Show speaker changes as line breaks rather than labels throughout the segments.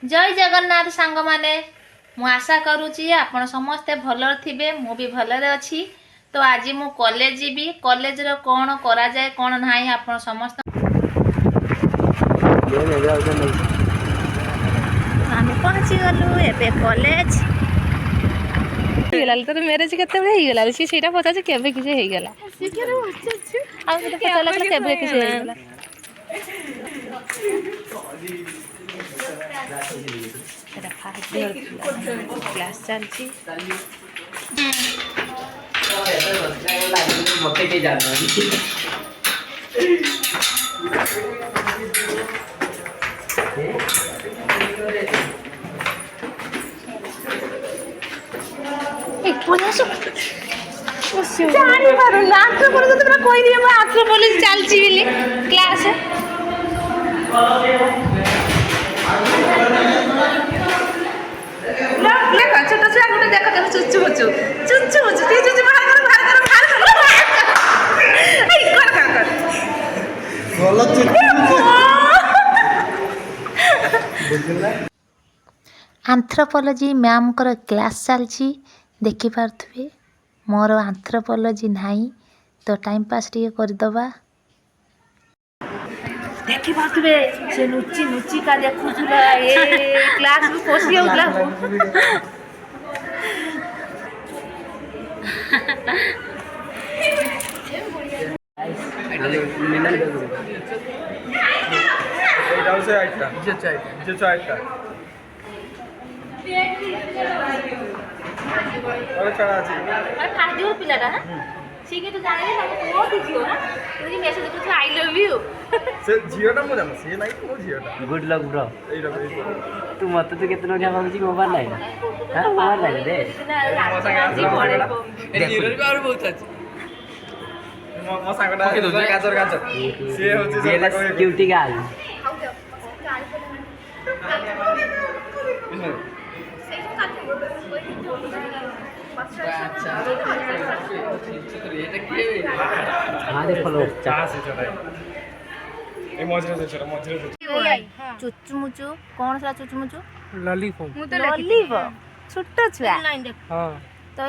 जय जगन्नाथ सांग माने मु आशा करुची आपण समस्ते भल थिबे मु भी भलरे अच्छी। तो आज मु कॉलेज जीवी कॉलेज रो कोन करा जाय कोन नाही आपण समस्त आमे पहुंची गलु एबे कॉलेज
तो मैरिज केते हे गेला सी सीटा पता जे केबे किसे हे गेला
सी के रो आ तो पता लागला केबे किसे हे गेला एटा फास्ट क्लास चलची
मते के जाना
जानी पारो लास्ट पर तो तोरा कोई दिए मैं आश्रम पुलिस चलची बिली क्लास ले का छोटा छोटा गुटे देखो देखो चुच्चू बच्चू ते चुच्चू बाहर कर आई कर
गलत
आंथ्रोपोलॉजी मैम कर क्लास चलची देखि पार्थुबे मोर आंथ्रोपोलॉजी नाही तो टाइम पास टिके कर दबा देखि पार्थुबे से नुची नुची का देखुजुला ए क्लास में पोसी होतला फास्ट ईयर पिलाटा ना ठीक है तो जाने ना वो दीजियो ना तुझे मैसेज कुछ आई लव यू
से जियोटा मु जानो से नाही मु जियोटा
गुड लक ब्रो
एई रो
तू मत तो केतना उठा भाबुची मोबाइल नाही हां मोबाइल नाही दे
ए जियो भी और बहुत अछि मो सांगटा गाजर गाजर से होची
जेलस क्यूटी गाल हां देखो लो
चाह से छोटा ए मजरे से
चुच्चू मुचू कौन सा चुच्चू मुचू
लॉलीपॉप
लॉलीपॉप छोटा छुआ
हां
तो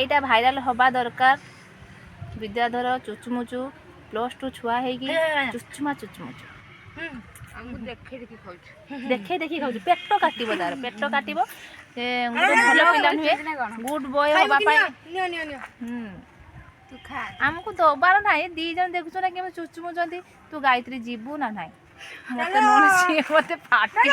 एटा भाइराल हवा दरकार विद्याधर चुचुमुचु +2 छुआ हेगी चुचुमा चुचुमुचु
हमको
देखे देखि खाउ पेट काटिबो तार पेट काटिबो से गुड भलो पिला नुए गुड बॉय हवा पाई
तू खा
हमको दबार नाही दी जन देखुछ ना कि चुचुमुचंती तू गायत्री जीबू ना नाही मते नोन सी मते फाटी